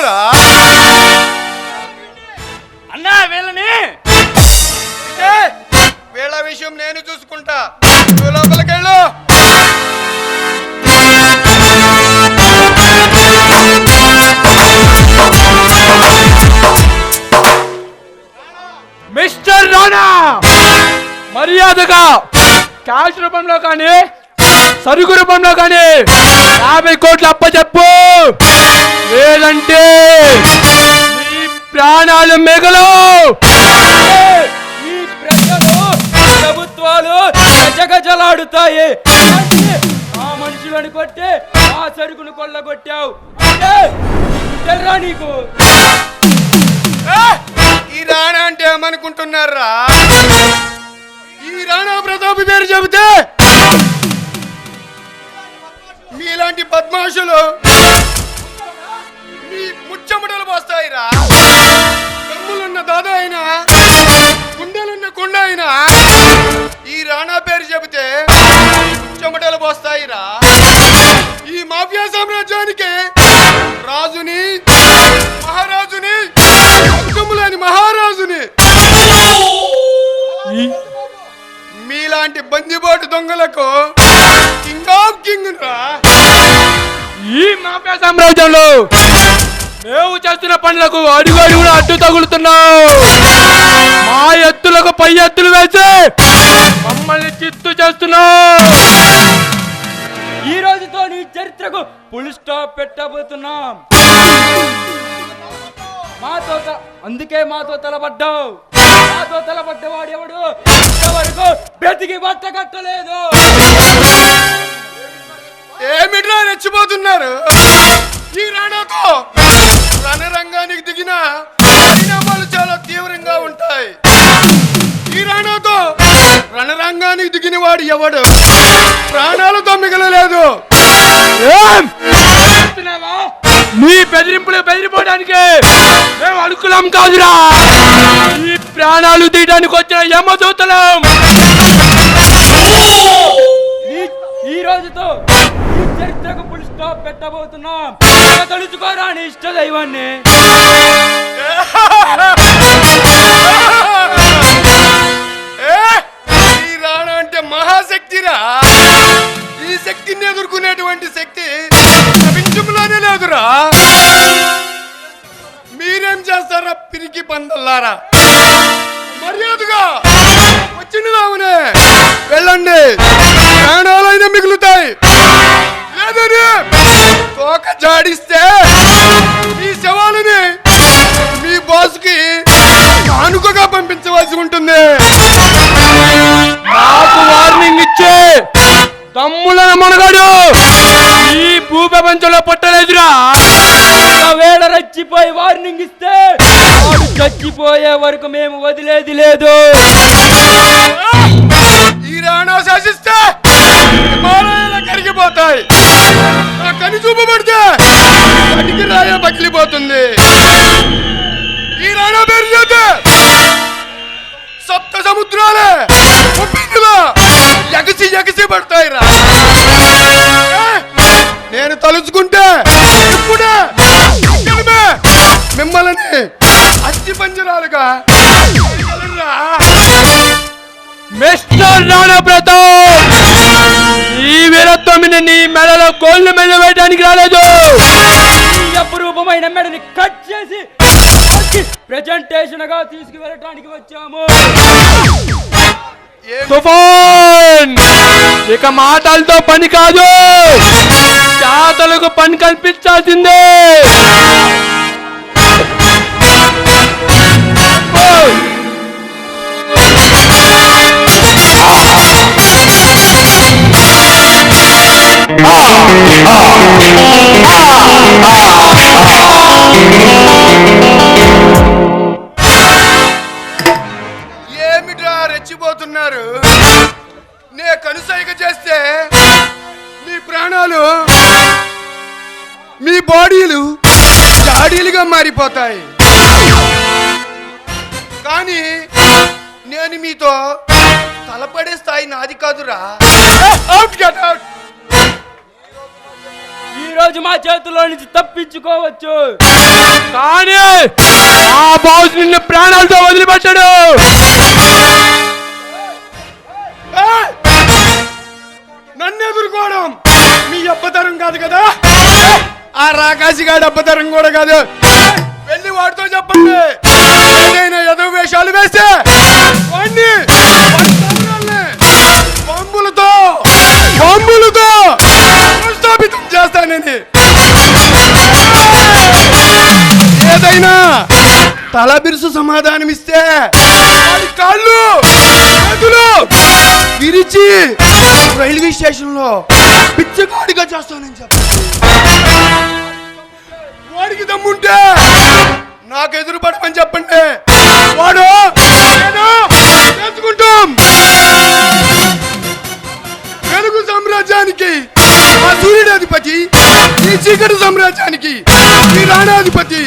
చంపుతున్నారా అన్నా వీళ్ళని? వీళ్ళ విషయం నేను చూసుకుంటా, లోపలికెళ్ళు. మిస్టర్ రాణా, మర్యాదగా క్యాష్ రూపంలో కానీ సరుకు రూపంలో కానీ 50 కోట్లు అప్పచెప్పు, లేదంటే నీ ప్రాణాలు మిగలు. ఈ ప్రజలు ప్రభుత్వాలు గజగజలాడుతాయి. ఆ మనుషులను కొట్టి ఆ సరుకును కొల్లగొట్టావు తెర్రా నీకు. ఈ రాణా అంటే ఏమనుకుంటున్నారా? ఈ రాణా ప్రతాప్ పేరు చెబితే మీలాంటి బద్మాషులు మీ ముచ్చమటలు పోస్తాయిరా. దమ్ములున్న దాదా అయినా గుండెలున్న కుండ అయినా ఈ రాణా పేరు చెబితే చెమటలు పోస్తాయిరా. ఈ మాఫియా సామ్రాజ్యానికి రాజుని, మహారాజుని, లేని మహారాజుని, మీలాంటి బందిపోటు దొంగలకు కింగ్ ఆఫ్ కింగ్ రా. ఈ మాఫియా సామ్రాజ్యంలో మేము చేస్తున్న పనులకు అడుగు అడుగులు అడ్డు తగులుతున్నావు. మా ఎత్తులకు పై ఎత్తులు వేసి మమ్మల్ని చిత్తు చేస్తున్నావు. ఈ రోజుతో నీ చరిత్రకు ఫుల్ స్టాప్ పెట్టబోతున్నాం. అందుకే మాతో తలబడ్డావు. మాతో తలబడ్డవాడు ఎవడు ఇంతవరకు బ్రతికి బట్ట కట్టలేదు. ఏమిట్రా రెచ్చిపోతున్నారు? ఈ రాణాకు రణరంగానికి దిగిన పరిణామాలు చాలా తీవ్రంగా ఉంటాయి. ఈ రాణాతో రణరంగానికి దిగిన వాడు ఎవడు ప్రాణాలతో మిగలలేదు. నీ బెదిరింపులు బెదిరిపోవడానికి మేము అడుగులాం కాదురా, ఈ ప్రాణాలు తీయడానికి వచ్చిన యమదూతలం. ఈ రోజుతో ఈ చరిత్రకు ఫుల్ స్టాప్ పెట్టబోతున్నాం. తలుచుకోరా నీ ఇష్ట దైవాన్ని. ఈ రాణా అంటే మహాశక్తిరా. ఈ శక్తిని ఎదుర్కొనేటువంటి శక్తి ప్రపంచంలోనే లేదురా. మీరేం చేస్తారా పిరికి పందల్లారా? మర్యాదగా వచ్చినదామనే వెళ్ళండి, ప్రాణాలైనా మిగులుతాయి. లేదని తోక జాడిస్తే ఈ శవాలని మీ బాస్కి కానుకగా పంపించవలసి ఉంటుంది. నాకు వార్నింగ్ ఇచ్చే తమ్ముళ్ళ మనగాడు ఈ భూప్రపంచంలో పుట్టలేదురా. వేళ రచ్చిపోయి వార్నింగ్ ఇస్తే వాడు చచ్చిపోయే వరకు మేము వదిలేది లేదు. ఈ రాణా శాసిస్తే హిమాలయాలు కరిగిపోతాయి. ఆ కని చూపబడితే అడిగి రాయ పగిలిపోతుంది. ఈ రాణా పేరు చేస్తే సప్త సముద్రాలే ఎగసి ఎగసి పడతాయిరా. నేను తలుచుకుంటే ఇప్పుడే మిమ్మల్ని అస్థి పంజరాలుగా మిస్టర్ రాణా ప్రతాప్, ఈ వీరత్వం నీ మెడలో గోల్డ్ మెడల్ వేయడానికి రాలేదు. ఈ అపురూపమైన మెడని కట్ చేసి ప్రెజెంటేషన్ గా తీసుకువెళ్ళటానికి వచ్చాము. తుఫాన్, ఇక మాటలతో పని కాదు, చేతలకు పని కల్పించాల్సిందే. ఏమిట్రా రెచ్చిపోతున్నారు? నే కనుసైగ చేస్తే మీ ప్రాణాలు, మీ బాడీలు జాడీలుగా మారిపోతాయి. కానీ నేను మీతో తలపడే స్థాయి నాది కాదురా. ఈ రోజు మా చేతుల్లో నుంచి తప్పించుకోవచ్చు. కానీ ఆ బాస్ నిన్ను ప్రాణాలతో వదిలిపెట్టాడు. నన్ను ఎదుర్కోవడం మీ అబ్బతరం కాదు కదా, ఆ రాకాశిగాడి అబ్బతరం కూడా కాదు. వెళ్ళి వాడితో చెప్పండి, ఏదైనా ఎదురు వేషాలు వేస్తే వాడిని పంబులతో స్థాపితం చేస్తానని. ఏదైనా తల బిరుసు సమాధానమిస్తే వాడి కాళ్ళు చేతులు విరిచి రైల్వే స్టేషన్ లో పిచ్చగాడిగా చేస్తానని చెప్ప. వాడికి దమ్ముంటే నాకు ఎదురు పడమని చెప్పండి, వాడు నేను తెలుసుకుంటాం. తెలుగు సామ్రాజ్యానికి ఆ సూర్యుడాధిపతి, ఈ చీకటి సామ్రాజ్యానికి ఈ రాణాధిపతి.